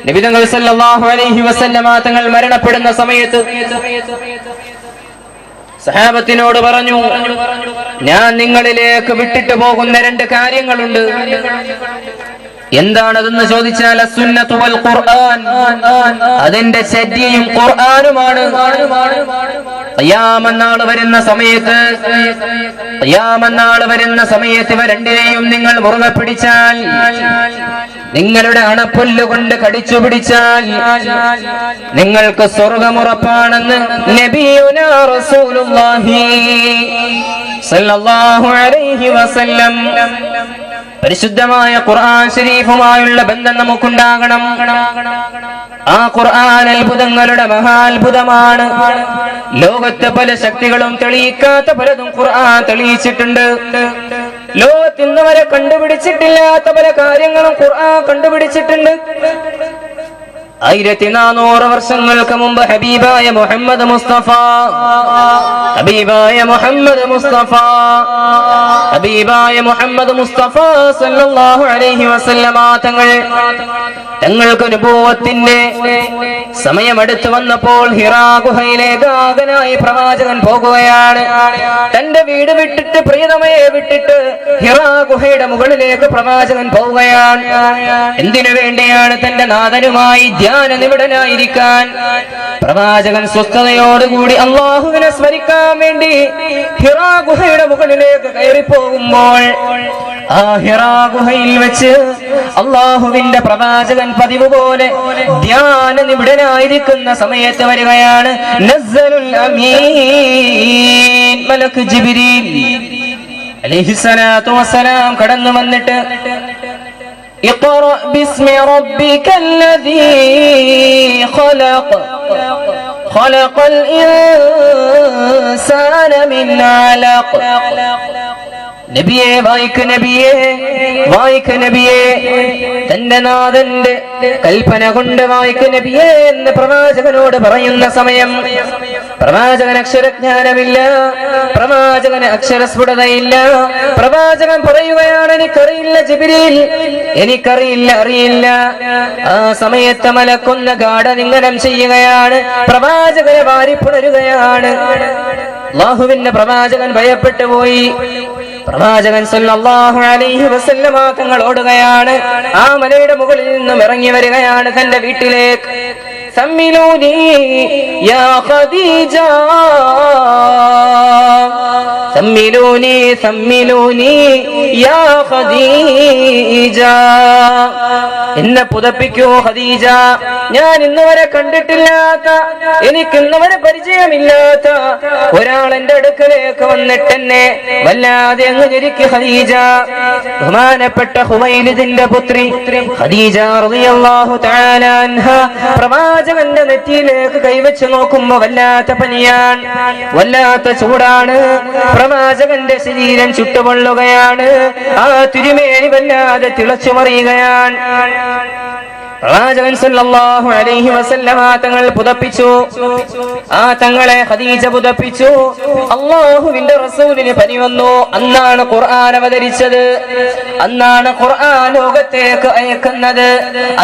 നബി തങ്ങൾ സല്ലല്ലാഹു അലൈഹി വസല്ലമ തങ്ങൾ മരണപ്പെടുന്ന സമയത്ത് സഹാബത്തിനോട് പറഞ്ഞു, ഞാൻ നിങ്ങളിലേക്ക് വിട്ടിട്ട് പോകുന്ന 2 കാര്യങ്ങളുണ്ട്. എന്താണതെന്ന് ചോദിച്ചാൽ അസ്സുന്നത്തു വൽ ഖുർആൻ, അതിന്റെ ചര്യയും ഖുർആനുമാണ്. ഖിയാമത്ത് വരുന്ന സമയത്ത് ഇവ രണ്ടിനെയും നിങ്ങൾ മുറുകെ പിടിച്ചാൽ, നിങ്ങളുടെ അണപ്പുല്ലുകൊണ്ട് കടിച്ചു പിടിച്ചാൽ നിങ്ങൾക്ക് സ്വർഗ്ഗമുറപ്പാണെന്ന് നബിയുനാ റസൂലുള്ളാഹി സ്വല്ലല്ലാഹു അലൈഹി വസല്ലം. പരിശുദ്ധമായ ഖുർആൻ ശരീഫുമായുള്ള ബന്ധം നമുക്കുണ്ടാകണം. ആ ഖുർആൻ അത്ഭുതങ്ങളുടെ മഹാത്ഭുതമാണ്. ലോകത്തെ പല ശക്തികളും തെളിയിക്കാത്ത പലതും ഖുർആൻ തെളിയിച്ചിട്ടുണ്ട്. ലോകത്ത് ഇന്ന് വരെ കണ്ടുപിടിച്ചിട്ടില്ലാത്ത പല കാര്യങ്ങളും ഖുർആൻ കണ്ടുപിടിച്ചിട്ടുണ്ട്. 1400 വർഷങ്ങൾക്ക് മുമ്പ് ഹബീബായ മുഹമ്മദ് മുസ്തഫ സല്ലല്ലാഹു അലൈഹി വസല്ലമ തങ്ങൾക്ക് നുബുവത്തിന്റെ സമയമെടുത്തു വന്നപ്പോൾ ഹിറാ ഗുഹയിലേക്ക് ഏകാന്തനായി പ്രവാചകൻ പോകുകയാണ്. തന്റെ വീട് വിട്ടിട്ട്, പ്രിയതമയെ വിട്ടിട്ട് ഹിറാ ഗുഹയുടെ മുകളിലേക്ക് പ്രവാചകൻ പോവുകയാണ്. എന്തിനു വേണ്ടിയാണ്? തന്റെ നാഥനുമായി ധ്യാന നിമിടനായിരിക്കാൻ. പ്രവാചകൻ സ്വസ്ഥതയോടുകൂടി അള്ളാഹുവിനെ സ്മരിക്കാൻ വേണ്ടി ഹിറാ ഗുഹയുടെ മുകളിലേക്ക് കയറി പോകുമ്പോൾ ആ ഹിറാ ഗുഹയിൽ വെച്ച് അള്ളാഹുവിന്റെ പ്രവാചകൻ പതിവ് പോലെ ധ്യാന നിമിടനായിരിക്കുന്ന സമയത്ത് വരികയാണ് നസ്സലുൽ അമീൻ മലക്ക് ജിബ്രീൽ അലൈഹിസ്സലാത്തു വസ്സലാം കടന്നു വന്നിട്ട് اقرأ باسم ربك الذي خلق خلق الإنسان من علق. നബിയെ വായിക്ക്, നബിയെ തന്റെ നാഥന്റെ കൽപ്പന കൊണ്ട് വായിക്ക് നബിയെ എന്ന് പ്രവാചകനോട് പറയുന്ന സമയം പ്രവാചകൻ അക്ഷരജ്ഞാനമില്ല, പ്രവാചകന് അക്ഷരസ്ഫുടതയില്ല. പ്രവാചകൻ പറയുകയാണ്, എനിക്കറിയില്ല ജിബ്രീൽ, അറിയില്ല. ആ സമയത്ത് മലക്കൊന്ന ഗാഢനിങ്ങനം ചെയ്യുകയാണ്, പ്രവാചകനെ വാരിപ്പുണരുകയാണ്. അല്ലാഹുവിന്റെ പ്രവാചകൻ ഭയപ്പെട്ടു പോയി. പ്രവാചകൻ സല്ലല്ലാഹു അലൈഹി വസല്ലമ തങ്ങൾ ഓടുകയാണ്. ആ മലയുടെ മുകളിൽ നിന്നും ഇറങ്ങി വരികയാണ് തന്റെ വീട്ടിലേക്ക്. സമ്മിലൂനി യാ ഖദീജ, സമ്മിലൂനി യാ ഖദീജ, എന്നെ പുതപ്പിക്കൂ ഖദീജ. ഞാൻ ഇന്നുവരെ കണ്ടിട്ടില്ലാത്ത, എനിക്ക് ഇന്നുവരെ പരിചയമില്ലാത്ത ഒരാൾ എന്റെ അടുക്കലേക്ക് വന്നിട്ട് എന്നെ വല്ലാതെ അങ്ങ് ഞെരുക്കി ഖദീജ. ബഹുമാനപ്പെട്ട ഖുവൈലിദിന്റെ പുത്രി ഖദീജ റളിയല്ലാഹു തആല അൻഹ പ്രവാചകന്റെ നെറ്റിയിലേക്ക് കൈവച്ച് നോക്കുമ്പോ വല്ലാത്ത പനിയാണ്, വല്ലാത്ത ചൂടാണ്. പ്രവാചകന്റെ ശരീരം ചുട്ടുപൊള്ളുകയാണ്. ആ തിരുമേനി വല്ലാതെ തിളച്ചു മറിയുകയാണ്. പ്രവാചകൻ സല്ലല്ലാഹു അലൈഹി വസല്ലമ തങ്ങൾ പുതപ്പിച്ചു. ആ തങ്ങളെ ഖദീജ പുതപ്പിച്ചു. അല്ലാഹുവിന്റെ റസൂലിന് പനി വന്നു. അന്നാണ് ഖുർആൻ അവതരിച്ചത്, അന്നാണ് ഖുർആൻ ലോകത്തേക്ക് അയക്കുന്നത്,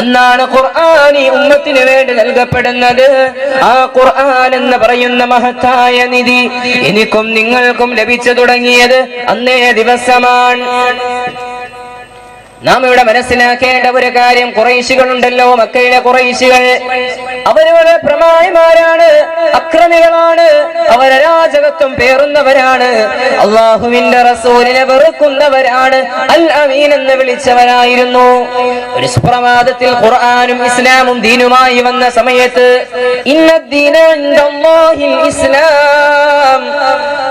അന്നാണ് ഖുർആൻ ഈ ഉമ്മത്തിന് വേണ്ടി നൽകപ്പെടുന്നത്. ആ ഖുർആൻ എന്ന് പറയുന്ന മഹത്തായ നിധി എനിക്കും നിങ്ങൾക്കും ലഭിച്ചു തുടങ്ങിയത് അന്നേ ദിവസമാണ്. നാം ഇവിടെ മനസ്സിലാക്കേണ്ട ഒരു കാര്യം, ഖുറൈശികളുണ്ടല്ലോ, മക്കയിലെ ഖുറൈശികൾ, അവരുടെ പ്രമാണിമാരാണ്, അക്രമികളാണ്, അവർ അരാജകത്വം പേറുന്നവരാണ്, അള്ളാഹുവിന്റെ റസൂലിനെ വെറുക്കുന്നവരാണ്, അൽ അമീൻ എന്ന് വിളിച്ചവരായിരുന്നു. ഒരു സുപ്രഭാതത്തിൽ ഖുർആനും ഇസ്ലാമും ദീനുമായി വന്ന സമയത്ത് ഇന്നദ്ദീന ഇൻദല്ലാഹിൽ ഇസ്ലാം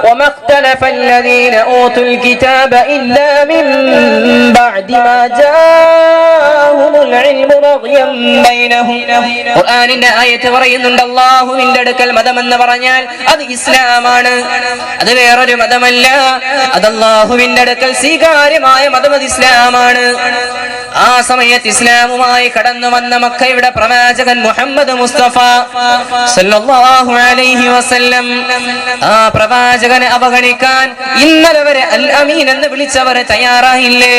വമാ ഇഖ്തലഫ അല്ലദീന ഊതുൽ കിതാബ ഇല്ലാ മിൻ ബഅദി മാ ജാഅഹുൽ ഇൽമു ബഗ്യൻ ബൈനഹും. ഖുർആനിന്റെ ആയത്ത് പറയുന്നുണ്ട്, അല്ലാഹുവിന്റെ അടുക്കൽ മതമെന്ന് പറഞ്ഞാൽ അത് ഇസ്ലാമാണ്, അത് വേറൊരു മതമല്ല. അത് അല്ലാഹുവിന്റെ അടുക്കൽ സ്വീകാര്യമായ മതം അത് ഇസ്ലാമാണ്. ആ സമയത്ത് ഇസ്ലാമുമായി കടന്നു വന്ന മക്കയുടെ പ്രവാചകൻ മുഹമ്മദ് മുസ്തഫ സല്ലല്ലാഹു അലൈഹി വസല്ലം, ആ പ്രവാചകനെ അവഗണിക്കാൻ ഇന്നലെ വരെ അൽ അമീൻ എന്ന് വിളിച്ചവരെ തയ്യാറായില്ലേ?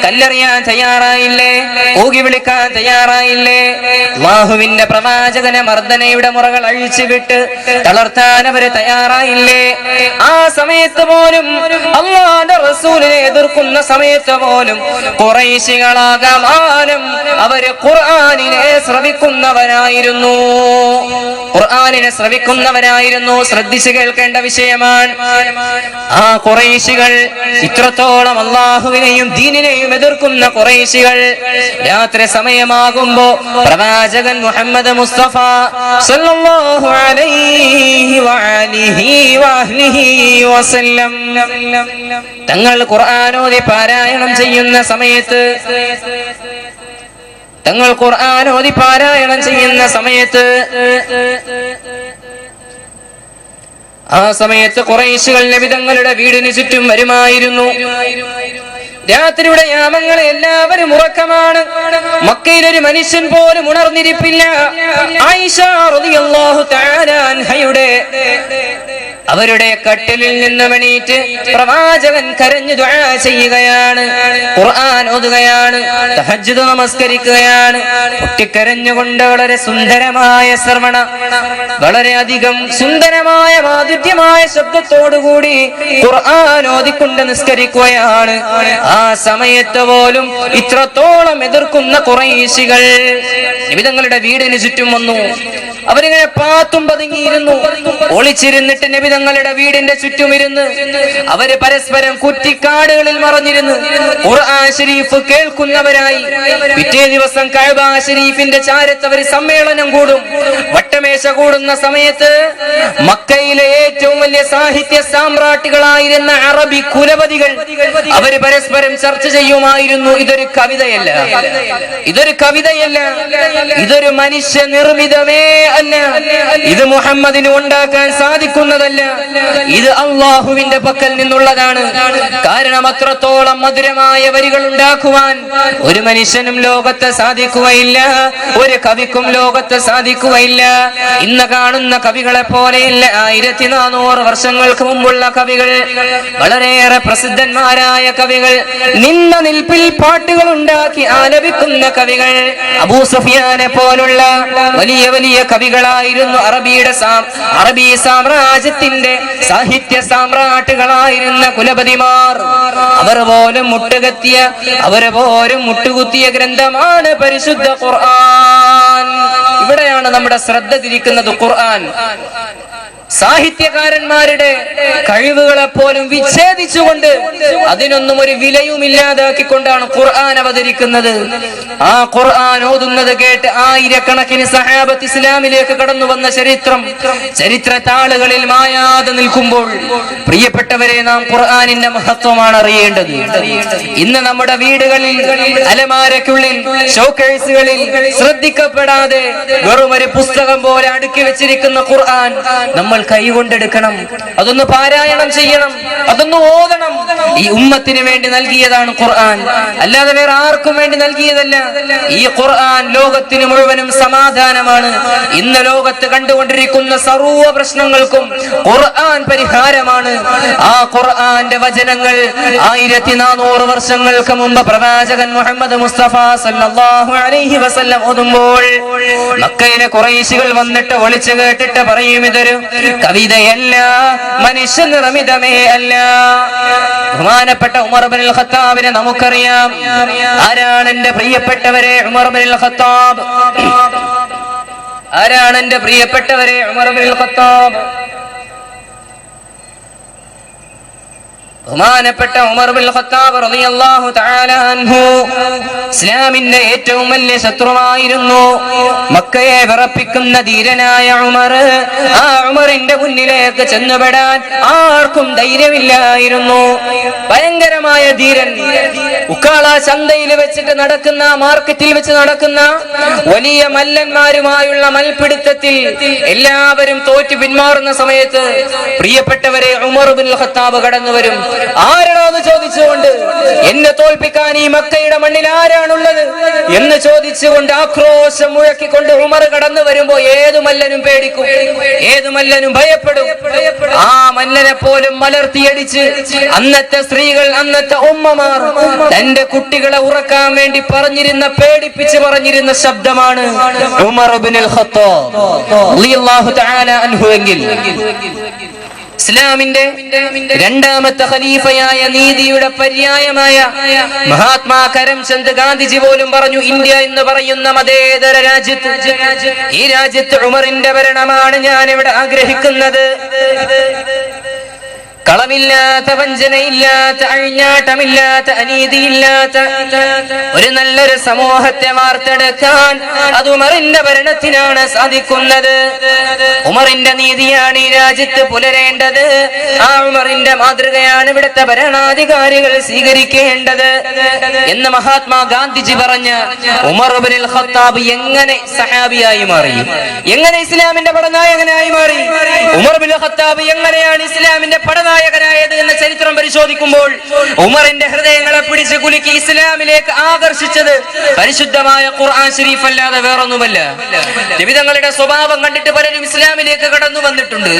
കല്ലെറിയാൻ തയ്യാറായില്ലേ? ഊകി വിളിക്കാൻ തയ്യാറായില്ലേ? അല്ലാഹുവിന്റെ പ്രവാചകനെ മർദ്ദനയുടെ മുറകൾ അഴിച്ചുവിട്ട് തളർത്താൻ അവര് തയ്യാറായില്ലേ? ആ സമയത്ത് പോലും അല്ലാഹുവിന്റെ റസൂലിനെ എതിർക്കുന്ന സമയത്ത് പോലും ഖുറൈശികളാകമാനം അവര് ഖുർആനിനെ ശ്രവിക്കുന്നവരായിരുന്നു. ശ്രദ്ധിച്ചു കേൾക്കേണ്ട വിഷയമാണ്. ആ ഖുറൈശികൾ, ഇത്രത്തോളം അല്ലാഹുവിനെയും ദീനിനെയും എതിർക്കുന്ന ഖുറൈശികൾ, രാത്രി സമയമാകുമ്പോ പ്രവാചകൻ മുഹമ്മദ് മുസ്തഫ സല്ലല്ലാഹു അലൈഹി വഅലിഹി വസല്ലം തങ്ങൾ ഖുർആനോദി പാരായണം ചെയ്യുന്ന സമയത്ത് ആ സമയത്ത് ഖുറൈശികൾ നബി തങ്ങളുടെ വീടിന് ചുറ്റും വരുമായിരുന്നു. രാത്രിയുടെ യാമങ്ങൾ എല്ലാവരും ഉറക്കമാണ്. മക്കയിൽ ഒരു മനുഷ്യൻ പോലും ഉണർന്നിരിപ്പില്ല. ആയിഷ റളിയല്ലാഹു തആല അൻഹയുടെ അവരുടെ കട്ടിലിൽ നിന്ന് എണീറ്റ് പ്രവാചകൻ കരഞ്ഞു ദുആ ചെയ്യുകയാണ്, ഖുർആൻ ഓതുകയാണ്, തഹജ്ജുദ് നമസ്കരിക്കുകയാണ്. പൊട്ടിക്കരഞ്ഞുകൊണ്ട് വളരെ സുന്ദരമായ ശ്രവണ, വളരെയധികം സുന്ദരമായ മാധുര്യമായ ശബ്ദത്തോടുകൂടി ഖുർആൻ ഓതിക്കൊണ്ട് നിസ്കരിക്കുകയാണ്. ആ സമയത്ത് പോലും ഇത്രത്തോളം എതിർക്കുന്ന ഖുറൈശികൾ നബി തങ്ങളുടെ വീടിന് ചുറ്റും വന്നു. അവരിങ്ങനെ പാത്തും പതുങ്ങിയിരുന്നു. ഒളിച്ചിരുന്നിട്ട് നബി തങ്ങളുടെ വീടിന്റെ ചുറ്റും ഇരുന്ന് അവര് പരസ്പരം കുറ്റിക്കാടുകളിൽ മറഞ്ഞിരുന്ന് ഖുർആൻ ശരീഫ് കേൾക്കുന്നവരായി. പിറ്റേ ദിവസം കഅബ ശരീഫിന്റെ ചാരത്ത് അവർ സമ്മേളനം കൂടും. വട്ടമേശ കൂടുന്ന സമയത്ത് മക്കയിലെ ഏറ്റവും വലിയ സാഹിത്യ സാമ്രാട്ടുകളായിരുന്ന അറബി കുലപതികൾ അവര് പരസ്പരം ചർച്ച ചെയ്യുമായിരുന്നു. ഇതൊരു കവിതയല്ല, ഇതൊരു മനുഷ്യ നിർമ്മിതമേ അല്ല, ഇത് മുഹമ്മദിന് ഉണ്ടാക്കാൻ സാധിക്കുന്നതല്ല, ഇത് അള്ളാഹുവിന്റെ പക്കൽ നിന്നുള്ളതാണ്. കാരണം അത്രത്തോളം മധുരമായ വരികൾ ഉണ്ടാക്കുവാൻ ഒരു മനുഷ്യനും ലോകത്ത് സാധിക്കുകയില്ല, ഒരു കവിക്കും ലോകത്ത് സാധിക്കുകയില്ല. ഇന്ന് കാണുന്ന കവികളെ പോലെയല്ല 1400 വർഷങ്ങൾക്ക് മുമ്പുള്ള കവികൾ, വളരെയേറെ പ്രസിദ്ധന്മാരായ കവികൾ, നിന്ന നിൽപ്പിൽ പാട്ടുകൾ ഉണ്ടാക്കി ആലപിക്കുന്ന കവികൾ. അബൂ സുഫിയാനെ പോലുള്ള വലിയ വലിയ കവികളായിരുന്നു. അറബി സാമ്രാജ്യത്തിന്റെ സാഹിത്യ സാമ്രാട്ടുകളായിരുന്ന കുലപതിമാർ. അവർ പോലും മുട്ടുകുത്തിയ ഗ്രന്ഥമാണ് പരിശുദ്ധ ഖുർആൻ. ഇവിടെയാണ് നമ്മുടെ ശ്രദ്ധ തിരിക്കുന്നത്. ഖുർആൻ സാഹിത്യകാരന്മാരുടെ കഴിവുകളെ പോലും വിച്ഛേദിച്ചുകൊണ്ട് അതിനൊന്നും ഒരു വിലയും ഇല്ലാതാക്കിക്കൊണ്ടാണ് ഖുർആൻ അവതരിക്കുന്നത്. ആ ഖുർആൻ ഓതുന്നത് കേട്ട് ആയിരക്കണക്കിന് സഹാബത്ത് ഇസ്ലാമിലേക്ക് കടന്നു വന്ന ചരിത്ര താളുകളിൽ മായാതെ നിൽക്കുമ്പോൾ, പ്രിയപ്പെട്ടവരെ, നാം ഖുർആനിന്റെ മഹത്വമാണ് അറിയേണ്ടത്. ഇന്ന് നമ്മുടെ വീടുകളിൽ, അലമാരയ്ക്കുള്ളിൽ, ഷോക്കേസുകളിൽ ശ്രദ്ധിക്കപ്പെടാതെ വെറും ഒരു പുസ്തകം പോലെ അടുക്കി വെച്ചിരിക്കുന്ന ഖുർആൻ നമ്മൾ കൈകൊണ്ടെടുക്കണം, അതൊന്ന് പാരായണം ചെയ്യണം, അതൊന്ന് ഓതണം. ഈ ഉമ്മത്തിന് വേണ്ടി നൽകിയതാണ് ഖുർആൻ, അല്ലാതെ വേറെ ആർക്കും വേണ്ടി നൽകിയതല്ല. ഈ ഖുർആൻ ലോകത്തിന് മുഴുവനും സമാധാനമാണ്. ഇന്ന് ലോകത്ത് കണ്ടുകൊണ്ടിരിക്കുന്ന സർവ്വ പ്രശ്നങ്ങൾക്കും ഖുർആൻ പരിഹാരമാണ്. ആ ഖുർആന്റെ വചനങ്ങൾ 1400 വർഷങ്ങൾക്ക് മുമ്പ് പ്രവാചകൻ മുഹമ്മദ് മുസ്തഫ സല്ലല്ലാഹു അലൈഹി വസല്ലം ഓതുമ്പോൾ മക്കയിലെ ഖുറൈശികൾ വന്നിട്ട് വിളിച്ചു കേട്ടിട്ട് പറയും, ഇതൊരു കവിതയല്ല, മനുഷ്യ നിർമ്മിതമേ അല്ല. ബഹുമാനപ്പെട്ട ഉമർ ഇബ്നുൽ ഖത്താബിനെ നമുക്കറിയാം. ആരാണ് എന്റെ പ്രിയപ്പെട്ടവരെ ഉമർ ഇബ്നുൽ ഖത്താബ്? ആരാണ് എന്റെ പ്രിയപ്പെട്ടവരെ ഉമർ ഇബ്നുൽ ഖത്താബ്? ബഹുമാനപ്പെട്ട ഉമർ ഇബ്നുൽ ഖത്താബ് റളിയല്ലാഹു തആല അൻഹു ഇസ്ലാമിന്റെ ഏറ്റവും വലിയ ശത്രുവായിരുന്നു. മക്കയെ വിറപ്പിക്കുന്ന ധീരനായ ഉമർ, ആ ഉമറിന്റെ മുന്നിലേക്ക് ചെന്നുപെടാൻ ആർക്കും ധൈര്യമില്ലായിരുന്നു. ഭയങ്കരമായ ധീരൻ. ഉക്കാള ചന്തയിൽ വെച്ചിട്ട് നടക്കുന്ന, മാർക്കറ്റിൽ വെച്ച് നടക്കുന്ന വലിയ മല്ലന്മാരുമായുള്ള മൽപിടുത്തത്തിൽ എല്ലാവരും തോറ്റു പിന്മാറുന്ന സമയത്ത് പ്രിയപ്പെട്ടവരെ ഉമർ ഇബ്നുൽ ഖത്താബ് കടന്നു വരും. ആരാണെന്ന് ചോദിച്ചുകൊണ്ട്, എന്നെ തോൽപ്പിക്കാൻ ഈ മക്കയുടെ മണ്ണിൽ ആരാണുള്ളത് എന്ന് ചോദിച്ചുകൊണ്ട് ആക്രോശം മുഴക്കിക്കൊണ്ട് ഉമർ കടന്നു വരുമ്പോ ഏതു മല്ലനും പേടിക്കും, ഏതു മല്ലനും ഭയപ്പെടും. ആ മല്ലനെ പോലും മലർത്തിയടിച്ച് അന്നത്തെ സ്ത്രീകൾ, അന്നത്തെ ഉമ്മമാർ തന്റെ കുട്ടികളെ ഉറക്കാൻ വേണ്ടി പറഞ്ഞിരുന്ന, പേടിപ്പിച്ച് പറഞ്ഞിരുന്ന ശബ്ദമാണ് ഉമർ ഇബ്നുൽ ഖത്താബ് റളിയല്ലാഹു തആല അൻഹു എങ്കിൽ ഇസ്ലാമിന്റെ രണ്ടാമത്തെ ഖലീഫയായ നീതിയുടെ പര്യായമായ മഹാത്മാ കരംചന്ദ് ഗാന്ധിജി പോലും പറഞ്ഞു, ഇന്ത്യ എന്ന് പറയുന്ന മതേതര രാജ്യത്ത്, ഈ രാജ്യത്ത് ഉമറിന്റെ ഭരണമാണ് ഞാൻ ഇവിടെ ആഗ്രഹിക്കുന്നത്. കളവില്ലാത്ത, വഞ്ചനയില്ലാത്ത, അഴിഞ്ഞാട്ടമില്ലാത്ത, അനീതിയില്ലാത്ത ഒരു നല്ലൊരു സമൂഹത്തെ വാർത്തെടുക്കാൻ അത് ഉമറിന്റെ ഭരണത്തിനാണ് സാധിക്കുന്നത്. ഉമറിന്റെ നീതിയാണ് ഈ രാജ്യത്ത് പുലരേണ്ടത്. ആ ഉമറിന്റെ മാതൃകയാണ് ഇവിടുത്തെ ഭരണാധികാരികൾ സ്വീകരിക്കേണ്ടത് എന്ന് മഹാത്മാ ഗാന്ധിജി പറഞ്ഞ ഉമർ ഇബ്നുൽ ഖത്താബ് എങ്ങനെ സഹാബിയായി മാറി, എങ്ങനെ ഇസ്ലാമിന്റെ പടനായകനായി മാറി? ഉമർ ഇബ്നുൽ ഖത്താബ് എങ്ങനെയാണ് ഇസ്ലാമിന്റെ പടനായകനായത് എന്ന ചരിത്രം പരിശോധിക്കുമ്പോൾ ഉമറിന്റെ ഹൃദയങ്ങളെ പിടിച്ച് കുലുക്കി ഇസ്ലാമിലേക്ക് ആകർഷിച്ചത് പരിശുദ്ധമായ ഖുർആൻ ശരീഫ് അല്ലാതെ വേറൊന്നുമല്ല. നബിതങ്ങളുടെ സ്വഭാവം കണ്ടിട്ട് പലരും ഇസ്ലാമിലേക്ക് കടന്നു വന്നിട്ടുണ്ട്.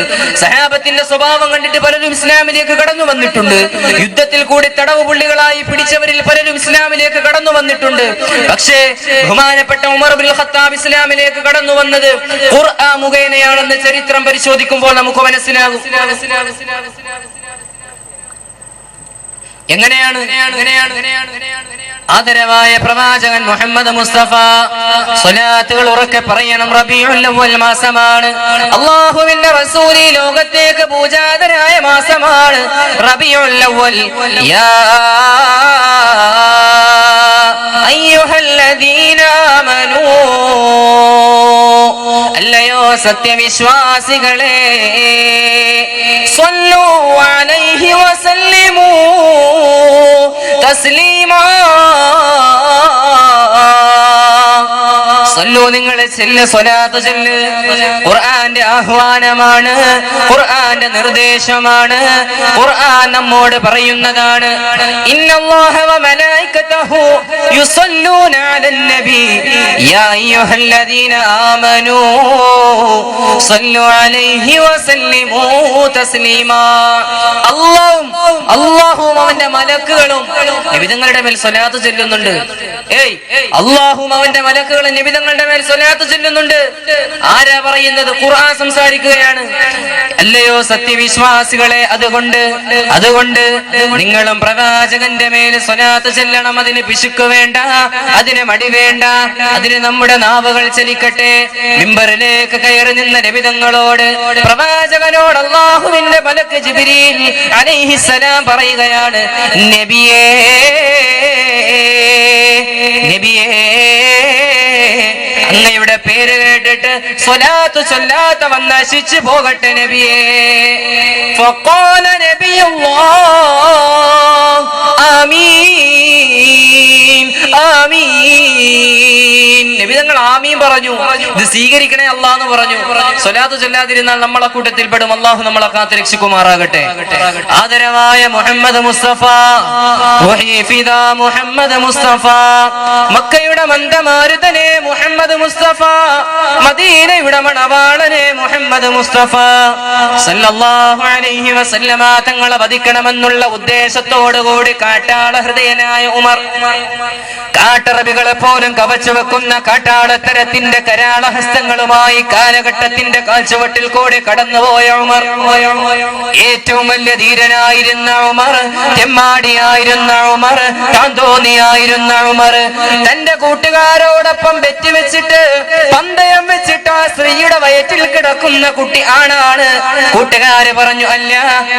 സഹാബത്തിന്റെ സ്വഭാവം കണ്ടിട്ട് പലരും ഇസ്ലാമിലേക്ക് കടന്നു വന്നിട്ടുണ്ട്. യുദ്ധത്തിൽ കൂടി തടവ് പുള്ളികളായി പിടിച്ചവരിൽ പലരും ഇസ്ലാമിലേക്ക് കടന്നു വന്നിട്ടുണ്ട്. പക്ഷേ ബഹുമാനപ്പെട്ട ഉമർ ഇബ്നുൽ ഖത്താബ് ഇസ്ലാമിലേക്ക് കടന്നു വന്നത് ഖുർആൻ മുഖേനയാണെന്ന് ചരിത്രം പരിശോധിക്കുമ്പോൾ നമുക്ക് മനസ്സിലാകും. എങ്ങനെയാണ്? ആദരവായ പ്രവാചകൻ മുഹമ്മദ് മുസ്തഫ സ്വലാത്തുകൾ ഉറക്കെ പറയണം. റബീഉൽ അവ്വൽ മാസമാണ്. അല്ലാഹുവിന്റെ റസൂൽ ഈ ലോകത്തേക്ക് പൂജാതരായ മാസമാണ് റബീഉൽ അവ്വൽ. യാ അയ്യുഹല്ലദീന ആമനൂ, അല്ലയോ സത്യവിശ്വാസികളെ, സ്വല്ലു അലൈഹി വസല്ലിമൂ തസ്ലീമാ, നിങ്ങൾ ചെല്ല്, സ്വലാത്ത് ചെല്ല്. ഖുർആന്റെ ആഹ്വാനമാണ്, ഖുർആന്റെ നിർദ്ദേശമാണ്, ഖുർആൻ നമ്മോട് പറയുന്നതാണ്. ഇന്നല്ലാഹ വ മലായികതഹു യുസല്ലൂന അലൻ നബി യാ അയ്യുഹല്ലദീന ആമനൂ സല്ലു അലൈഹി വസല്ലിമൂ തസ്ലീമാ. അല്ലാഹുവും അവന്റെ മലക്കുകളും നബിതങ്ങളുടെ മേൽ സ്വലാത്ത് ചൊല്ലുന്നുണ്ട്. അല്ലാഹുവും അവന്റെ മലക്കുകളും നബിതങ്ങളുടെ മേൽ സ്വലാത്ത് ചൊല്ലുന്നുണ്ട്. ആരാ പറയുന്നത്? ഖുർആൻ സംസാരിക്കുകയാണ്. അല്ലയോ സത്യവിശ്വാസികളെ, അതുകൊണ്ട് നിങ്ങളും പ്രവാചകന്റെ മേൽ സ്വലാത്ത് ചൊല്ലണം. അതിന് പിശുക്ക് വേണ്ട, അതിന് മടി വേണ്ട, അതിന് നമ്മുടെ നാവുകൾ ചലിക്കട്ടെ. മിമ്പറിലേക്ക് കയറി നിന്ന നബിതങ്ങളോട്, പ്രവാചകനോട് അല്ലാഹുവിന്റെ മലക്ക് ജിബ്രീൽ അലൈഹിസ്സലാം പറയുകയാണ്, നബിയേ അങ്ങയുടെ പേര് കേട്ടിട്ട് സ്വലാത്ത് ചൊല്ലാത്തവൻ നശിച്ചു പോകട്ടെ നബിയേ. ഫഖാല നബിയുല്ലാഹ് ആമീൻ ആമീൻ. നബി തങ്ങൾ ആമീൻ പറഞ്ഞു. ഇത് സ്വീകരിക്കണേ അല്ലാഹ് എന്ന് പറഞ്ഞു. സ്വലാത്ത് ചൊല്ലാതിരുന്നാൽ നമ്മളെ കൂട്ടത്തിൽ പെടും. അല്ലാഹു നമ്മളെ കാത്ത് രക്ഷിക്കുമാറാകട്ടെ. ആദരവായ മുഹമ്മദ് മുസ്തഫ, മുഹമ്മദ് മുസ്തഫ, മക്കയുടെ മന്ദമാരുതനെ മുഹമ്മദ് മുസ്തഫ, മദീനയുടെ മണവാളനെ മുഹമ്മദ് മുസ്തഫ സല്ലല്ലാഹു അലൈഹി വസല്ലമ തങ്ങളെ വധിക്കണമെന്നുള്ള ഉദ്ദേശത്തോടുകൂടി കാട്ടാള ഹൃദയനായ ഉമർ, കാട്ടറബികളെ പോലും കവച്ചു വെക്കുന്ന കാട്ടാളത്തരത്തിന്റെ കരാളഹസ്തങ്ങളുമായി കാലഘട്ടത്തിന്റെ കാൽച്ചുവട്ടിൽ കൂടി കടന്നുപോയ ഉമർ, ഏറ്റവും വലിയ ധീരനായിരുന്ന ഉമർ, തെമ്മാടിയായിരുന്ന ഉമർ, താന്തോന്നിയായിരുന്ന ഉമർ, തന്റെ കൂട്ടുകാരോടൊപ്പം വെച്ചിട്ട് പന്തയം വെച്ചിട്ട് ആ സ്ത്രീയുടെ വയറ്റിൽ കിടക്കുന്ന കുട്ടി ആണാണ്. കൂട്ടുകാര് പറഞ്ഞു, അല്ല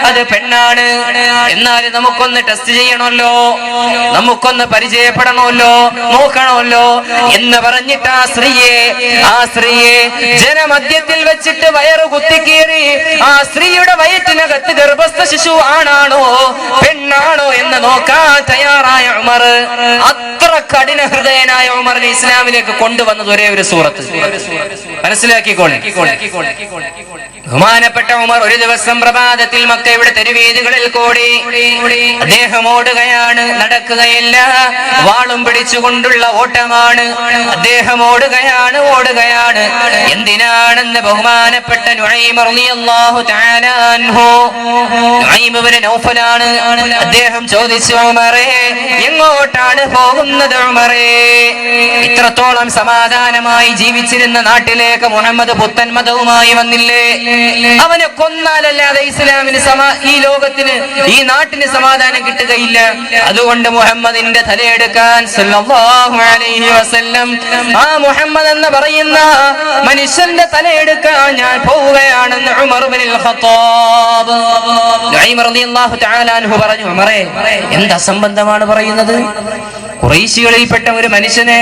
അത് പെണ്ണാണ്. എന്നാൽ നമുക്കൊന്ന് ടെസ്റ്റ് ചെയ്യണമല്ലോ, നമുക്കൊന്ന് പരിചയപ്പെടണമല്ലോ, നോക്കണമല്ലോ എന്ന് പറഞ്ഞിട്ട് ആ സ്ത്രീയെ ജനമധ്യത്തിൽ വെച്ചിട്ട് വയറ് കുത്തിക്കീറി ആ സ്ത്രീയുടെ വയറ്റിനകത്ത് ഗർഭസ്ഥ ശിശു ആണാണോ പെണ്ണാണോ എന്ന് നോക്കാൻ തയ്യാറായ ഉമർ, അത്ര കഠിന ഹൃദയനായ ഉമറിനെ ഇസ്ലാമിലേക്ക് കൊണ്ടുവന്നത് ഒരേ ഒരു സൂറത്ത്. മനസ്സിലാക്കി? മനസ്സിലാക്കിക്കോളെ. ബഹുമാനപ്പെട്ട ഉമർ ഒരു ദിവസം പ്രഭാതത്തിൽ മക്കയുടെ തെരുവീതികളിൽ കൂടി അദ്ദേഹം ഓടുകയാണ്. നടക്കുകയല്ല, വാളും പിടിച്ചുകൊണ്ടുള്ള ഓട്ടമാണ്. അദ്ദേഹം ഓടുകയാണ്. എന്തിനാണെന്ന് ബഹുമാനപ്പെട്ട നുഐം റളിയല്ലാഹു തആല അൻഹു, നുഐം ഇബ്നു നൗഫലാണ്, അദ്ദേഹം ചോദിച്ചു, ഉമറേ എങ്ങോട്ടാണ് പോകുന്നത് ഉമറേ? ഇത്രത്തോളം സമാധാനമായി ജീവിച്ചിരുന്ന നാട്ടിലേക്ക് മുഹമ്മദ് പുത്തൻ മതവുമായി വന്നില്ലേ? അവനെ കൊന്നാലല്ലാതെ ഇസ്ലാമിന് ഈ ലോകത്തിന് ഈ നാട്ടിന് സമാധാനം കിട്ടുകയില്ല. അതുകൊണ്ട് മുഹമ്മദിന്റെ തലയെടുക്കാൻ സല്ലല്ലാഹു അലൈഹി വസല്ലം, ആ മുഹമ്മദ് എന്ന് പറയുന്ന മനുഷ്യന്റെ തലയെടുക്കാൻ ഞാൻ പോവുകയാണെന്ന് ഉമർ ഇബ്നുൽ ഖത്താബ് നുഐം റളിയല്ലാഹു തആല അൻഹു പറഞ്ഞു. ഉമറേ എന്ത് അസംബന്ധമാണ് പറയുന്നത്? ഖുറൈശികളിൽപ്പെട്ട ഒരു മനുഷ്യനെ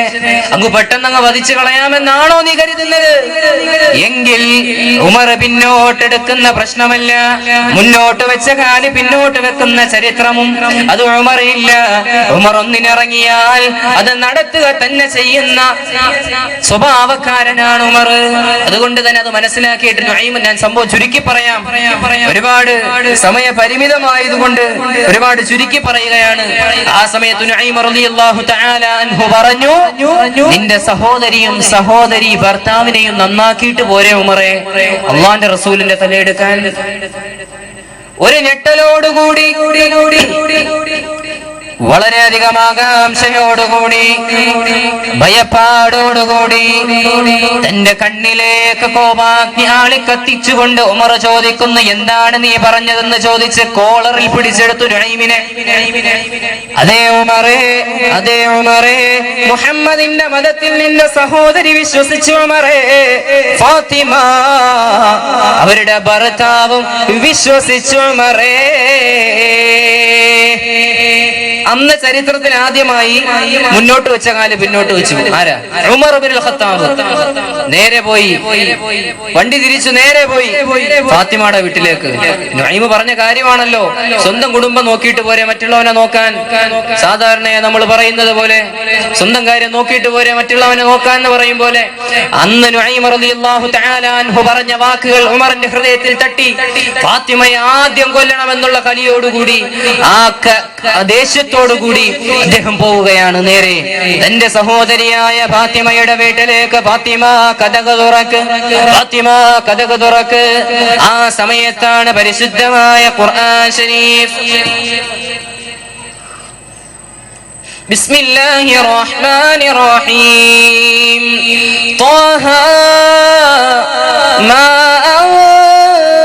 അങ്ങ് പെട്ടെന്ന് വധിച്ചു കളയാമെന്നാണോ നീ കരുതുന്നത്? എങ്കിൽ ഉമർ പിന്നോട്ടെടുക്കുന്ന പ്രശ്നമല്ല, മുന്നോട്ട് വെച്ച കാല് പിന്നോട്ട് വെക്കുന്ന ചരിത്രമും അത് ഉമറില്ല. ഉമർ ഒന്നിനിറങ്ങിയാൽ അത് നടത്തുക തന്നെ ചെയ്യുന്ന സ്വഭാവക്കാരനാണ് ഉമർ. അതുകൊണ്ട് തന്നെ അത് മനസ്സിലാക്കിയിട്ട് ഞാൻ സംഭവം ചുരുക്കി പറയാം. ഒരുപാട് സമയ പരിമിതമായതുകൊണ്ട് ഒരുപാട് ചുരുക്കി പറയുകയാണ്. ആ സമയത്ത് നുഐം റളിയല്ലാഹു തആല അൻഹു പറഞ്ഞു, നിന്റെ സഹോദരിയും സഹോദരി ഭർത്താവിനെയും നന്നാക്കിയിട്ട് പോരെ ഉമറേ അള്ളാന്റെ റസൂലിന്റെ തലയെടുക്കാൻ? ഒരു ഞെട്ടലോടുകൂടി വളരെയധികം ആകാംക്ഷയോടുകൂടി ഭയപ്പാടോടുകൂടി തന്റെ കണ്ണിലേക്ക് കോപാഗ്നി ആളിക്കത്തിച്ചുകൊണ്ട് ഉമർ ചോദിക്കുന്നു, എന്താണ് നീ പറഞ്ഞതെന്ന് ചോദിച്ച് കോളറിൽ പിടിച്ചെടുത്തു നുഐമിനെ. അതേ ഉമറേ മുഹമ്മദിന്റെ മതത്തിൽ നിന്റെ സഹോദരി വിശ്വസിച്ചു ഉമറേ. ഫാത്തിമ അവരുടെ ഭർത്താവും വിശ്വസിച്ചു ഉമറേ. അന്ന് ചരിത്രത്തിൽ ആദ്യമായി മുന്നോട്ട് വെച്ച കാല് പിന്നോട്ട് വെച്ചു. ആരാ? ഉമർ ഇബ്നുൽ ഖത്താബ്. നേരെ പോയി, വണ്ടി തിരിച്ചു നേരെ പോയി ഫാത്തിമയുടെ വീട്ടിലേക്ക്. നുഐം പറഞ്ഞ കാര്യമാണല്ലോ, സ്വന്തം കുടുംബം നോക്കിയിട്ട് പോരെ മറ്റുള്ളവനെ നോക്കാൻ. സാധാരണ നമ്മൾ പറയുന്നത് പോലെ സ്വന്തം കാര്യം നോക്കിയിട്ട് പോരെ മറ്റുള്ളവനെ നോക്കാൻ എന്ന് പറയും പോലെ അന്ന് നുഐം റളിയല്ലാഹു തആല അൻഹു പറഞ്ഞ വാക്കുകൾ ഉമറിന്റെ ഹൃദയത്തിൽ തട്ടി. ഫാത്തിമയെ ആദ്യം കൊല്ലണമെന്നുള്ള കലിയോടുകൂടി, ആ ദേഷ്യത്തോടുകൂടി അദ്ദേഹം പോവുകയാണ് നേരെ തന്റെ സഹോദരിയായ ഫാത്തിമയുടെ വീട്ടിലേക്ക്. ഫാത്തിമ കതക് തുറക്ക്. ആ സമയത്താണ് പരിശുദ്ധമായ ഖുർആൻ ശരീഫ് ബിസ്മില്ലാഹിർ റഹ്മാനിർ റഹീം ത്വാഹ മാ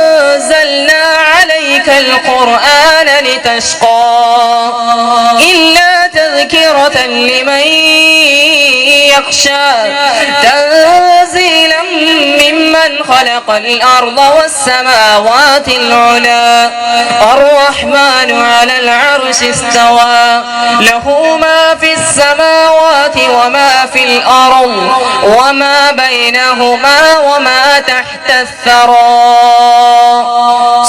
അൻസൽനാ അലൈക്കൽ ഖുർആന ലിതശ്ഖാ ഇല്ലാ തദ്കിറതൻ ലിമൻ യഖ്ശാ തൻസീലൻ മിമ്മൻ ഖലഖൽ അർള വസ്സമാവാതിൽ ഉലാ അർറഹ്മാനു അലൽ അർശി ഇസ്തവാ ലഹു മാ ഫിസ് സമാവാതി വമാ ഫിൽ അർള് വമാ ബൈനഹുമാ വമാ തഹ്തസ് സറാ.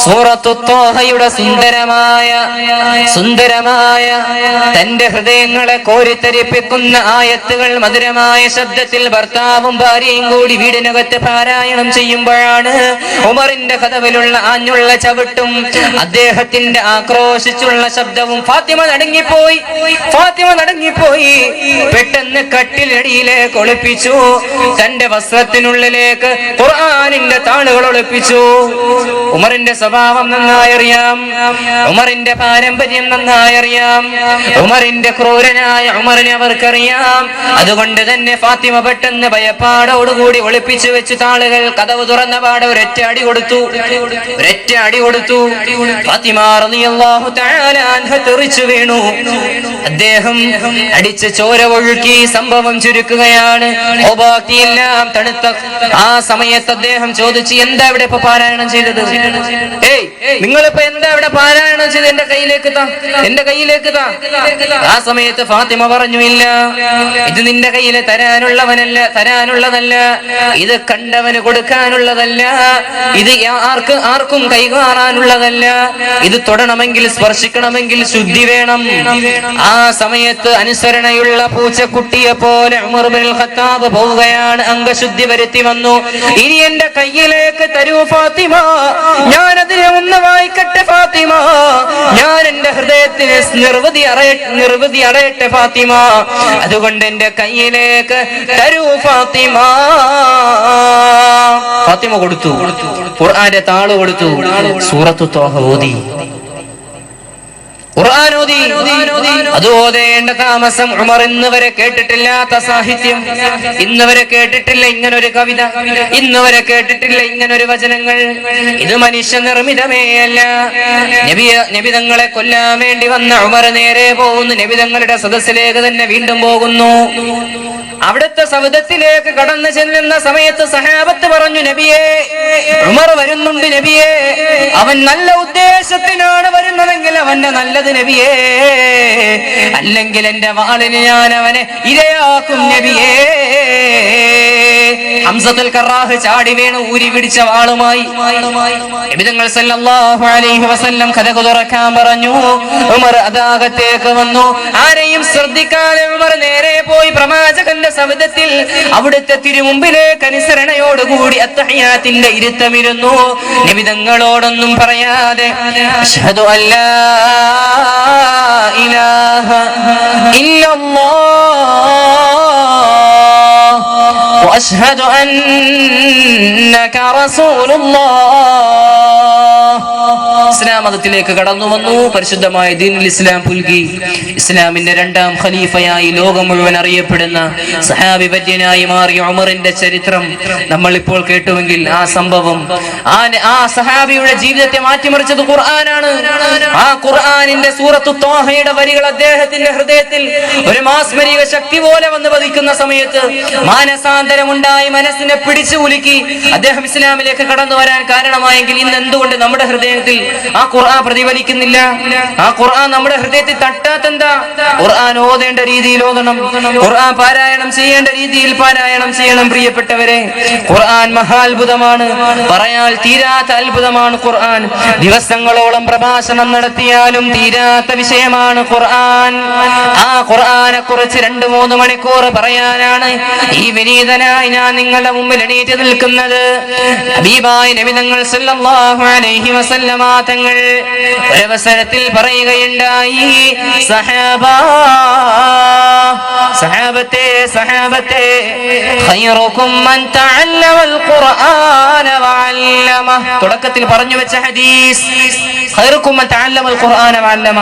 സൂറത്തു ത്വാഹയുടെ സുന്ദരമായ തന്റെ ഹൃദയങ്ങളെ കോരിത്തരിപ്പിക്കുന്ന ആയത്തുകൾ മധുരമായ ശബ്ദത്തിൽ ഭർത്താവും ഭാര്യയും കൂടി വീടിനകത്ത് പാരായണം ചെയ്യുമ്പോഴാണ് ഉമറിന്റെ കതവിലുള്ള ആഞ്ഞുള്ള ചവിട്ടും അദ്ദേഹത്തിന്റെ ആക്രോശിച്ചുള്ള ശബ്ദവും. ഫാത്തിമ നടുങ്ങിപ്പോയി. പെട്ടെന്ന് കട്ടിലടിയിലേക്ക് ഒളിപ്പിച്ചു. തന്റെ വസ്ത്രത്തിനുള്ളിലേക്ക് ഖുർആനിന്റെ താളുകൾ ഒളിപ്പിച്ചു. ഉമറിന്റെ സ്വഭാവം നന്നായി അറിയാം, ഉമറിന്റെ പാരമ്പര്യം നന്നായി അറിയാം, ഉമറിന്റെ ക്രൂരനായ ഉമറിനെ അവർക്കറിയാം. അതുകൊണ്ട് തന്നെ ഫാത്തിമ പെട്ടെന്ന് ഭയപ്പാടോടുകൂടി ഒളിപ്പിച്ചു വെച്ചു താളുകൾ. കതവ് തുറന്ന പാടെ ഒരൊറ്റ അടി കൊടുത്തു. ഫാത്തിമ റളിയല്ലാഹു തആല അൻഹ തെറിച്ചു വീണു. അദ്ദേഹം അടിച്ച് ചോര ഒഴുക്കി. സംഭവം ചുരുക്കുകയാണ്. ബാക്കിയെല്ലാം തണുത്ത ആ സമയത്ത് അദ്ദേഹം ചോദിച്ചു, എന്താ ഇവിടെ ഇപ്പൊ പാരായണം ചെയ്തത്? നിങ്ങളിപ്പോ എന്താ ഇവിടെ പാരായണം ചെയ്ത്? എന്റെ കയ്യിലേക്ക് താ. ആ സമയത്ത് ഫാത്തിമ പറഞ്ഞു, ഇല്ല, ഇത് നിന്റെ കയ്യിൽ തരാനുള്ളതല്ല, ഇത് കണ്ടവന് കൊടുക്ക എടുക്കാനുള്ളതല്ല, ഇത് ആർക്കും കൈകാറാനുള്ളതല്ല. ഇത് തൊടണമെങ്കിൽ സ്പർശിക്കണമെങ്കിൽ ശുദ്ധി വേണം. ആ സമയത്ത് അനുസരണയുള്ള പൂച്ചക്കുട്ടിയെ പോലെ ഉമർ ഇബ്നുൽ ഖത്താബ് പോവുകയാണ്. അംഗശുദ്ധി വരുത്തി വന്നു. ഇനി എന്റെ കയ്യിലേക്ക് തരൂ ഫാത്തിമ, ഞാനതിനെ ഒന്ന് വായിക്കട്ടെ ഫാത്തിമ, ഞാൻ എന്റെ ഹൃദയത്തിന് നിർവൃതി അടയട്ടെ ഫാത്തിമ, അതുകൊണ്ട് എന്റെ കയ്യിലേക്ക് തരൂ ഫാത്തിമ. ഫാത്തിമ കൊടുത്തു, ഖുർആന്റെ താള് കൊടുത്തു, സൂറത്തു ത്വാഹ ഓതി. ഖുർആൻ ഓതി. അത് ഓതേണ്ട താമസം ഉമർ ഇന്ന് വരെ കേട്ടിട്ടില്ലാത്ത സാഹിത്യം, ഇന്ന് വരെ കേട്ടിട്ടില്ല ഇങ്ങനൊരു കവിത, ഇന്ന് വരെ കേട്ടിട്ടില്ല ഇങ്ങനൊരു വചനങ്ങൾ. ഇത് മനുഷ്യ നിർമ്മിതമേ അല്ല. നബിതങ്ങളെ കൊല്ലാൻ വേണ്ടി വന്ന ഉമർ നേരെ പോകുന്നു, നബിതങ്ങളുടെ സദസ്സിലേക്ക് തന്നെ വീണ്ടും പോകുന്നു. അവിടുത്തെ സവിധത്തിലേക്ക് കടന്നു ചെല്ലുന്ന സമയത്ത് സഹാബത്ത് പറഞ്ഞു, നബിയേ, ഉമർ വരുന്നുണ്ട് നബിയേ, അവൻ നല്ല ഉദ്ദേശത്തിനാണ് വരുന്നതെങ്കിൽ അവന്റെ നല്ലത് നബിയേ, അല്ലെങ്കിൽ എന്റെ വാളിന് ഞാൻ അവനെ ഇരയാക്കും നബിയേ. ഹംസത്തുൽ കറാഹ് ചാടി വീണ് ഊരി പിടിച്ച വാളുമായി നബിതങ്ങൾ സല്ലല്ലാഹു അലൈഹി വസല്ലം കഥകു തുറക്കാൻ പറഞ്ഞു. ഉമർ അതാകത്തേക്ക് വന്നു. ആരെയും ശ്രദ്ധിക്കാതെ ഉമർ നേരെ പോയി പ്രവാചകന്റെ സവിധത്തിൽ അവിടുത്തെ തിരുമുമ്പിലേക്ക് അനുസരണയോടുകൂടി അത്തഹിയാത്തിന്റെ ഇരുത്തമിരുന്നു. നബിതങ്ങളോടൊന്നും പറയാതെ അശ്ഹദു അല്ലാ ഇലാഹ ഇല്ലല്ലാഹ് വഅശ്ഹദു അന്നക റസൂലുള്ളാഹ്. ഇസ്ലാം മതത്തിലേക്ക് കടന്നു വന്നു. പരിശുദ്ധമായ ദീനുൽ ഇസ്ലാം പുൽകി. ഇസ്ലാമിന്റെ രണ്ടാം ഖലീഫയായി ലോകം മുഴുവൻ അറിയപ്പെടുന്ന സഹാബി വര്യനായി മാറിയ ഉമറിന്റെ ചരിത്രം നമ്മൾ ഇപ്പോൾ കേട്ടുവെങ്കിൽ ആ സംഭവം, ആ സഹാബിയുടെ ജീവിതത്തെ മാറ്റിമറിച്ചത് ഖുർആനാണ്. ആ ഖുർആനിന്റെ സൂറത്തു ത്വാഹയുടെ വരികൾ അദ്ദേഹത്തിന്റെ ഹൃദയത്തിൽ ഒരു മാസ്മരിക ശക്തി പോലെ വന്ന് പതിക്കുന്ന സമയത്ത് മാനസാന്തരമുണ്ടായി, മനസ്സിനെ പിടിച്ചു ഉലുക്കി അദ്ദേഹം ഇസ്ലാമിലേക്ക് കടന്നു വരാൻ കാരണമായെങ്കിൽ ഇന്ന് എന്തുകൊണ്ട് നമ്മുടെ ഹൃദയത്തിൽ ആ ഖുർആൻ പ്രതിഫലിക്കുന്നില്ല? ആ ഖുർആൻ നമ്മുടെ ഹൃദയത്തിൽ തട്ടാത്തെന്താ? ഖുർആൻ ഓതേണ്ട രീതിയിൽ ഓതണം, ഖുർആൻ പാരായണം ചെയ്യേണ്ട രീതിയിൽ പാരായണം ചെയ്യണം. പ്രിയപ്പെട്ടവരെ, ഖുർആൻ മഹാത്ഭുതമാണ്, പറയാൻ തീരാത്ത അത്ഭുതമാണ് ഖുർആൻ. ദിവസങ്ങളോളം പ്രഭാഷണം നടത്തിയാലും തീരാത്ത വിഷയമാണ് ഖുർആൻ. ആ ഖുർആനെ കുറിച്ച് 2-3 മണിക്കൂർ പറയാനാണ് ഈ വിനീതനായി ഞാൻ നിങ്ങളുടെ മുമ്പിൽ എണീറ്റ് നിൽക്കുന്നത്. ഹബീബായ നബി തങ്ങൾ സല്ലല്ലാഹു അലൈഹി വസല്ലമ തങ്ങൾ ഒരവസരത്തിൽ പറയുകയുണ്ടായി, സഹാബത്തെ ഖൈറുക്കും മൻ തഅല്ലമൽ ഖുർആന വഅല്ലമ. തുടക്കത്തിൽ പറഞ്ഞു വെച്ച ഹദീസ്, ഖൈറുക്കും മൻ തഅല്ലമൽ ഖുർആന വഅല്ലമ.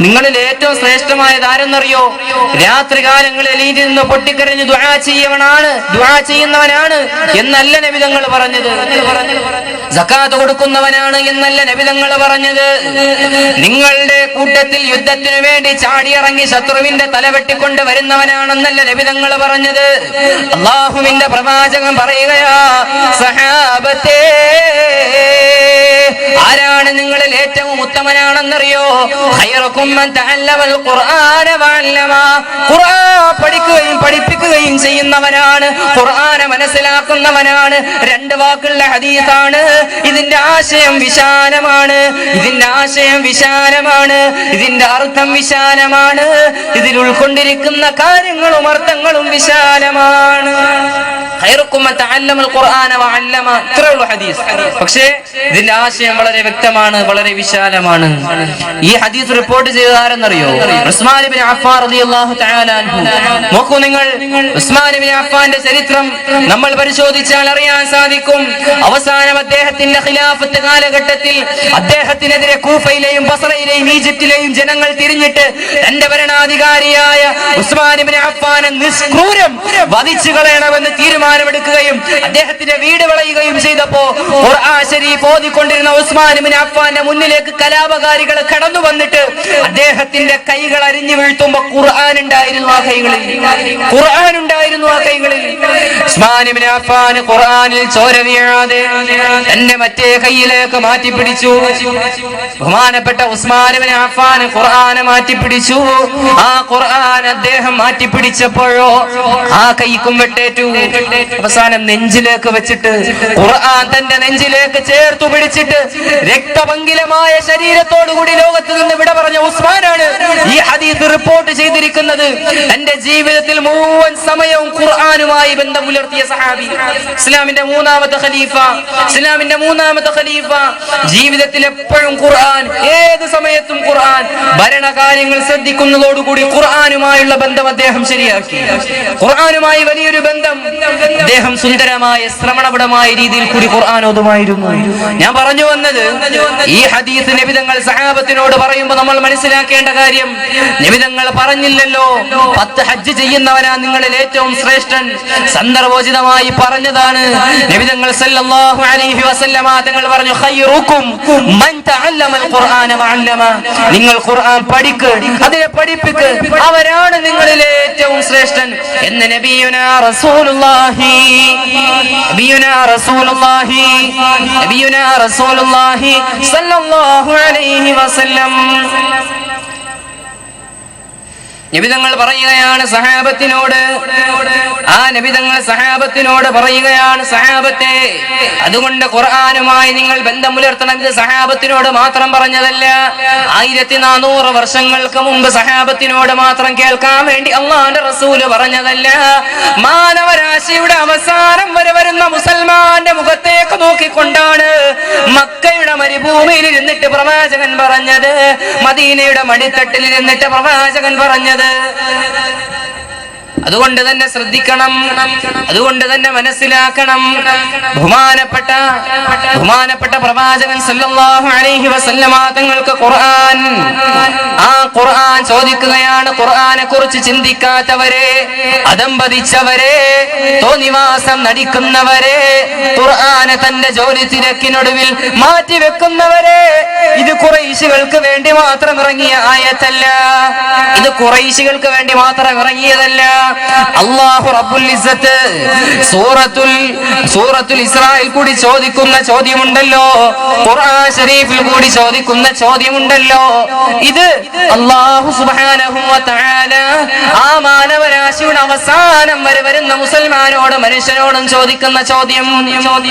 നിങ്ങളിൽ ഏറ്റവും ശ്രേഷ്ഠമായത് ആരെന്നറിയോ? രാത്രി കാലങ്ങളിൽ എണീറ്റ് നിന്ന് പൊട്ടിക്കരഞ്ഞ് ദുആ ചെയ്യുന്നവനാണ് എന്നല്ല നബി തങ്ങൾ പറഞ്ഞത്. സകാത്ത് കൊടുക്കുന്നവനാണ് എന്നല്ല നബി തങ്ങൾ പറഞ്ഞത്. നിങ്ങളുടെ കൂട്ടത്തിൽ യുദ്ധത്തിനു വേണ്ടി ചാടിയിറങ്ങി ശത്രുവിന്റെ തല വെട്ടിക്കൊണ്ട് വരുന്നവനാണെന്നല്ല നബി തങ്ങൾ പറഞ്ഞത്. അല്ലാഹുവിന്റെ പ്രവാചകൻ പറയുകയാ, സഹാബത്തേ, ആരാണ് നിങ്ങളിൽ ഏറ്റവും ഉത്തമനാണെന്നറിയോ? ഖൈറുക്കും മൻ തഅല്ലമൽ ഖുർആന വഅല്ലമ. ഖുർആൻ പഠിക്കുകയും പഠിപ്പിക്കുകയും ചെയ്യുന്നവനാണ്, ഖുർആനെ മനസ്സിലാക്കുന്നവനാണ്. 2 വാക്കുള്ള ഹദീസാണ്. ഇതിന്റെ ആശയം വിശാലമാണ്, ഇതിന്റെ അർത്ഥം വിശാലമാണ്, ഇതിൽ ഉൾക്കൊണ്ടിരിക്കുന്ന കാര്യങ്ങളും അർത്ഥങ്ങളും വിശാലമാണ്. ഖൈറുക്കും മൻ തഅല്ലമൽ ഖുർആന വഅല്ലമ. ഇത്രയുള്ള ഹദീസ്. പക്ഷേ ഇതിന്റെ ആശയം വളരെ വ്യക്തമാണ്, വളരെ വിശാലമാണ്. ഈ ഹദീസ് റിപ്പോർട്ട് ചെയ്തത് ആരെന്നറിയോ? ഉസ്മാൻ ഇബ്നു അഫ്ഫാൻ റളിയല്ലാഹു തആല അൻഹു. നോക്കൂ നിങ്ങൾ, ഉസ്മാൻ ഇബ്നു അഫ്ഫാന്റെ ചരിത്രം നമ്മൾ പരിശോധിച്ചാൽ അറിയാൻ സാധിക്കും. അവസാനം അദ്ദേഹത്തിന്റെ ഖിലാഫത്ത് കാലഘട്ടത്തിൽ അദ്ദേഹത്തിനെതിരെ കൂഫയിലെയും ബസ്രയിലെയും ഈജിപ്തിലെയും ജനങ്ങൾ തിരിഞ്ഞിട്ട് തന്റെ ഭരണാധികാരിയായ ഉസ്മാൻ ഇബ്നു അഫ്ഫാനെ നിഷ്ക്രൂരം വധിച്ചു കളയണമെന്ന് തീരുമാനമെടുക്കുകയും അദ്ദേഹത്തിന്റെ വീട് വളയുകയും ചെയ്തപ്പോ ഖുർആൻ ശരീഫ് ഓതിക്കൊണ്ടിരുന്ന ഉസ്മാൻ ഉസ്മാൻ ഇബ്നു അഫ്ഫാന്റെ മുന്നിലേക്ക് കലാപകാരികൾ കടന്നു വന്നിട്ട് അദ്ദേഹത്തിന്റെ കൈകൾ അരിഞ്ഞു വീഴ്ത്തുമ്പോ ഖുർആൻ ഉണ്ടായിരുന്നു ആ കൈകളിൽ. ഖുർആൻ ഉണ്ടായിരുന്നു ആ കൈകളിൽ. ഉസ്മാൻ ഇബ്നു അഫ്ഫാൻ ഖുർആനിൽ ചോര വീഴാതെ എന്നെ മറ്റേ കൈയിലേക്ക് മാറ്റി പിടിച്ചു. ബഹുമാനപ്പെട്ട ഉസ്മാൻ ഇബ്നു അഫ്ഫാൻ ഖുർആനെ മാറ്റി പിടിച്ചു. ആ ഖുർആൻ അദ്ദേഹം മാറ്റി പിടിച്ചപ്പോഴോ ആ കൈക്കും വെട്ടേറ്റു. അവസാനം നെഞ്ചിലേക്ക് വെച്ചിട്ട് ഖുർആൻ തന്റെ നെഞ്ചിലേക്ക് ചേർത്തു പിടിച്ചിട്ട് രക്തപങ്കിലമായ ശരീരത്തോടുകൂടി ലോകത്ത് നിന്ന് വിട പറഞ്ഞ ഉസ്മാനാണ് ഈ ഹദീസ് റിപ്പോർട്ട് ചെയ്തിരിക്കുന്നത്. തന്റെ ജീവിതത്തിൽ മുഴുവൻ സമയവും ഖുർആനുമായി ബന്ധം പുലർത്തിയ സഹാബി, ഇസ്ലാമിന്റെ മൂന്നാമത്തെ ഖലീഫ, ജീവിതത്തിൽ എപ്പോഴും ഖുർആൻ, ഏത് സമയത്തും ഖുർആൻ. ഭരണകാര്യങ്ങൾ ശ്രദ്ധിക്കുന്നതോടുകൂടി ഖുർആനുമായുള്ള ബന്ധം അദ്ദേഹം ശരിയാക്കി. ഖുർആനുമായി വലിയൊരു ബന്ധം അദ്ദേഹം സുന്ദരമായ ശ്രവണപടമായ രീതിയിൽ കൂടി ഖുർആൻ ഓതുമായിരുന്നു. ഞാൻ പറഞ്ഞു വന്നത്, ഈ ഹദീസ് നബി തങ്ങൾ സഹാബത്തിനോട് പറയുമ്പോൾ നമ്മൾ മനസ്സിലാക്കേണ്ട കാര്യം, നബി തങ്ങൾ പറഞ്ഞില്ലല്ലോ 10 ഹജ്ജ് ചെയ്യുന്നവനാ നിങ്ങളിൽ ഏറ്റവും ശ്രേഷ്ഠൻ. സന്ദർഭോചിതമായി പറഞ്ഞതാണ്. നബി തങ്ങൾ സല്ലല്ലാഹു അലൈഹി വസല്ലമ തങ്ങൾ പറഞ്ഞു, ഖൈറുക്കും മൻ തഅല്ലമൽ ഖുർആന വഅല്ലമ. നിങ്ങൾ ഖുർആൻ പഠിക്ക്, അതിനെ പഠിപ്പിക്ക്, അവരാണ് നിങ്ങളിൽ ഏറ്റവും ശ്രേഷ്ഠൻ എന്ന് നബിയുനാ റസൂലുള്ളാഹി സല്ലല്ലാഹു അലൈഹി വസല്ലം. നബിതങ്ങൾ പറയുകയാണ് സഹാബത്തിനോട്, പറയുകയാണ്, സഹാബത്തെ, അതുകൊണ്ട് ഖുർആനുമായി നിങ്ങൾ ബന്ധം പുലർത്തണം. ഇത് സഹാബത്തിനോട് മാത്രം പറഞ്ഞതല്ല. 1400 വർഷങ്ങൾക്ക് മുമ്പ് സഹാബത്തിനോട് മാത്രം കേൾക്കാൻ വേണ്ടി അള്ളാഹുവിന്റെ റസൂല് പറഞ്ഞതല്ല. മാനവരാശിയുടെ അവസാനം വരെ വരുന്ന മുസൽമാന്റെ മുഖത്തേക്ക് നോക്കിക്കൊണ്ടാണ് മക്കയുടെ മരുഭൂമിയിൽ ഇരുന്നിട്ട് പ്രവാചകൻ പറഞ്ഞത്, മദീനയുടെ മടിത്തട്ടിൽ ഇരുന്നിട്ട് പ്രവാചകൻ പറഞ്ഞത്. അതുകൊണ്ട് തന്നെ ശ്രദ്ധിക്കണം, അതുകൊണ്ട് തന്നെ മനസ്സിലാക്കണം. ബഹുമാനപ്പെട്ട പ്രവാചകൻ സല്ലല്ലാഹു അലൈഹി വസല്ലമ തങ്ങൾക്ക് ഖുർആൻ ചോദിക്കുകയാണ്. ഖുർആനെ കുറിച്ച് ചിന്തിക്കാത്തവരെ, അധംപതിച്ചവരെ, തോന്നിവാസം നടിക്കുന്നവരെ, ഖുർആനെ തന്റെ ജോലി തിരക്കിനൊടുവിൽ മാറ്റിവെക്കുന്നവരെ, ഇത് ഖുറൈശികൾക്ക് വേണ്ടി മാത്രം ഇറങ്ങിയ ആയത്തല്ല. ഇത് ഖുറൈശികൾക്ക് വേണ്ടി മാത്രം ഇറങ്ങിയതല്ല. അല്ലാഹു റബ്ബുൽ ഇസ്സത്ത് സൂറത്തുൽ ഇസ്രായിൽ കൂടി ചോദിക്കുന്ന ചോദ്യമുണ്ടല്ലോ, ഖുർആൻ ശരീഫിൽ കൂടി ചോദിക്കുന്ന ചോദ്യമുണ്ടല്ലോ. ഇത് അല്ലാഹു സുബ്ഹാനഹു വ തആല ആ മാനവരാശിയുടെ അവസാനം വരെ വരുന്ന മുസൽമാനോടും മനുഷ്യനോടും ചോദിക്കുന്ന ചോദ്യം.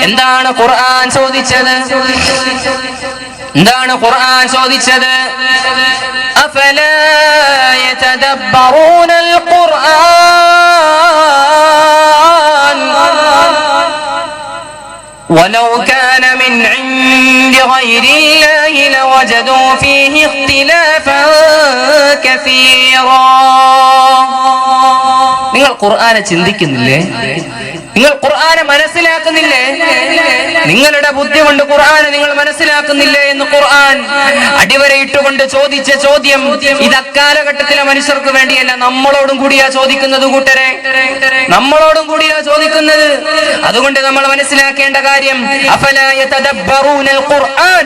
എന്താണ് ഖുർആൻ ചോദിച്ചത്? എന്താണ് ഖുർആൻ ചോദിച്ചത്? അഫലാ യതദബ്ബറൂനൽ ഖുർആൻ വലൗ കാന മിൻ ഇൻദി ഗൈരില്ലാഹി ലവജദൂ ഫീഹി ഇഖ്തിലാഫൻ കസീറാ. നിങ്ങൾ ഖുർആനെ ചിന്തിക്കുന്നില്ലേ? നിങ്ങൾ ഖുർആനെ മനസ്സിലാക്കുന്നില്ലേ? നിങ്ങളുടെ ബുദ്ധി കൊണ്ട് ഖുർആനെ നിങ്ങൾ മനസ്സിലാക്കുന്നില്ലേ എന്ന് ഖുർആൻ അടിവരയിട്ടുകൊണ്ട് ചോദിച്ച ചോദ്യം ഇത് അക്കാലഘട്ടത്തിലെ മനുഷ്യർക്ക് വേണ്ടിയല്ല, നമ്മളോടും കൂടിയാ ചോദിക്കുന്നത്. കൂട്ടരെ, നമ്മളോടും കൂടിയാ ചോദിക്കുന്നത്. അതുകൊണ്ട് നമ്മൾ മനസ്സിലാക്കേണ്ട കാര്യം, അഫലാ യതദബ്ബറൂനൽ ഖുർആൻ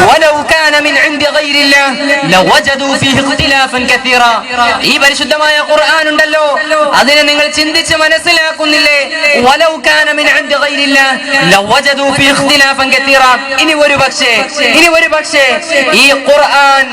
വലൗ കാന മിൻ ഇൻദി ഗൈരില്ലാഹ് ലവജദൂ ഫീഹി ഇഖ്തിലാഫൻ കസീറാ. ഈ പരിശുദ്ധമായ ഖുർആൻ ഉണ്ടല്ലോ, അതിനെ നിങ്ങൾ ചിന്തിച്ച് മനസ്സിലാക്കുന്നില്ലേ? വലൗ കാന മിൻ ഇൻദി ഗൈരില്ലാഹ് ലവജദൂ ഫീഹി ഇഖ്തിലാഫൻ കസീറാ. ഇനി ഒരു പക്ഷേ ഈ ഖുർആൻ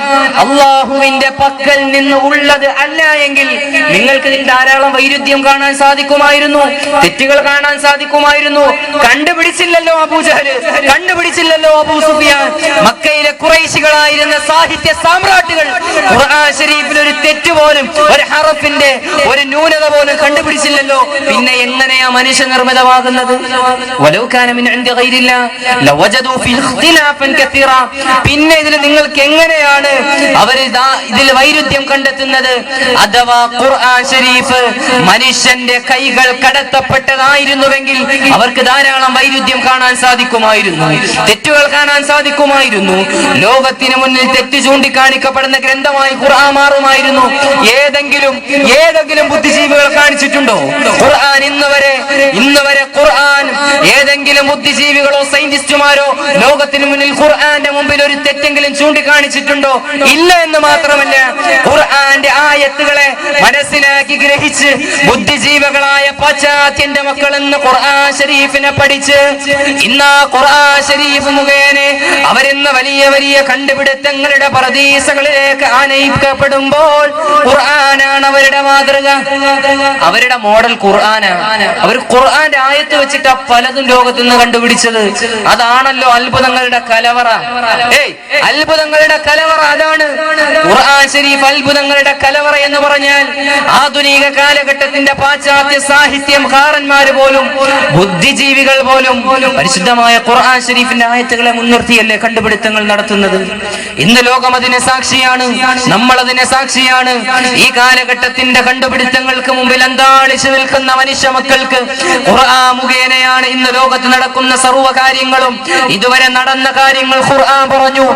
അല്ലാഹുവിന്റെ പക്കൽ നിന്ന് ഉള്ളത് അല്ല എങ്കിൽ നിങ്ങൾക്ക് ധാരാളം വൈരുദ്ധ്യം കാണാൻ സാധിക്കുമായിരുന്നു, തെറ്റുകൾ കാണാൻ സാധിക്കുമായിരുന്നു. കണ്ടുപിടിച്ചില്ലല്ലോ അബൂജഹൽ, കണ്ടുപിടിച്ചില്ലല്ലോ അബൂ സുഫിയാൻ. മക്കയിലെ ഖുറൈശികളായിരുന്ന സാഹിത്യ സാമ്രാട്ടുകൾ ഖുർആൻ ശരീഫിൽ ഒരു തെറ്റ് പോലും, ഒരു ഹറഫിന്റെ ഒരു ന്യൂനത പോലും കണ്ടുപിടിച്ചില്ലല്ലോ. പിന്നെ എങ്ങനെയാ മനുഷ്യ നിർമ്മിതമാകുന്നത്? വലൗ കാന മിൻ ഇൻദി ഗൈരില്ലാഹ് ലവജദൂ ഫീഹി ഇഖ്തിലാഫൻ കസീറാ. പിന്നെ ഇതിൽ നിങ്ങൾക്ക് എങ്ങനെയാണ് അവർ ഇതിൽ വൈരുദ്ധ്യം കണ്ടെത്തുന്നത്? അഥവാ ഖുർആൻ ശരീഫ് മനുഷ്യന്റെ കൈകൾ കടത്തപ്പെട്ടതായിരുന്നുവെങ്കിൽ അവർക്ക് ധാരാളം വൈരുദ്ധ്യം കാണാൻ സാധിക്കുമായിരുന്നു, തെറ്റുകൾ കാണാൻ സാധിക്കുമായിരുന്നു. ലോകത്തിന് മുന്നിൽ തെറ്റ് ചൂണ്ടിക്കാണിക്കപ്പെടുന്ന ഗ്രന്ഥമായി ഖുർആൻ മാറുമായിരുന്നു. ഏതെങ്കിലും ബുദ്ധിജീവികൾ കാണിച്ചിട്ടുണ്ടോ ഖുർആൻ ഇന്ന് വരെ ഇന്ന് വരെ ഖുർആൻ ഏതെങ്കിലും ബുദ്ധിജീവികളോ സയന്റിസ്റ്റുമാരോ ലോകത്തിന് മുന്നിൽ ഖുർആന്റെ മുമ്പിൽ ഒരു തെറ്റെങ്കിലും ചൂണ്ടിക്കാണിച്ചിട്ടുണ്ടോ? ഇല്ല എന്ന് മാത്രമല്ല, ഖുർആന്റെ ആയത്തുകളെ മനസ്സിലാക്കി ഗ്രഹിച്ച് ബുദ്ധിജീവികളായ പാശ്ചാത്യന്റെ മക്കളെന്ന് ഖുർആൻ ശരീഫിനെ പഠിച്ച് ഇന്ന് ഖുർആൻ ശരീഫ് മുഖേന അവരിന്ന് വലിയ വലിയ കണ്ടുപിടുത്തങ്ങളുടെ പരദീസകളിലേക്ക് ആനയിക്കപ്പെടുമ്പോൾ ഖുർആനാണ് അവരുടെ മാതൃക, അവരുടെ മോഡൽ ഖുർആനാണ്. അവർ ഖുർആന്റെ ആയത്ത് വെച്ചിട്ട് പലതും ലോകത്ത് നിന്ന് കണ്ടുപിടിച്ചത്. അതാണല്ലോ അത്ഭുതങ്ങളുടെ കലവറ. അത്ഭുതങ്ങളുടെ കലവറ അതാണ് ഖുർആൻ ശരീഫ്. അത്ഭുതങ്ങളുടെ കലവറ എന്ന് പറഞ്ഞാൽ ആധുനിക കാലഘട്ടത്തിന്റെ പാശ്ചാത്യ സാഹിത്യകാരന്മാര് പോലും ബുദ്ധിജീവികൾ പോലും പരിശുദ്ധമായ ഖുർആൻ ശരീഫിന്റെ ആയത്തുകളെ മുൻനിർത്തിയല്ലേ കണ്ടുപിടുത്തങ്ങൾ നടത്തുന്നത്. ഇന്ന് ലോകം അതിന് സാക്ഷിയാണ്, നമ്മൾ അതിന് സാക്ഷിയാണ്. ഈ കാലഘട്ടത്തിന്റെ കണ്ടുപിടുത്തങ്ങൾക്ക് മുമ്പിൽ അന്താളിച്ചു നിൽക്കുന്ന മനുഷ്യ മക്കൾക്ക് ഖുർആൻ മുഖേനയാണ് ഇന്ന് ലോകത്ത് നടക്കുന്ന സർവ്വ കാര്യങ്ങളും. ഇതുവരെ നടന്ന കാര്യങ്ങൾ ഖുർആൻ പറഞ്ഞു.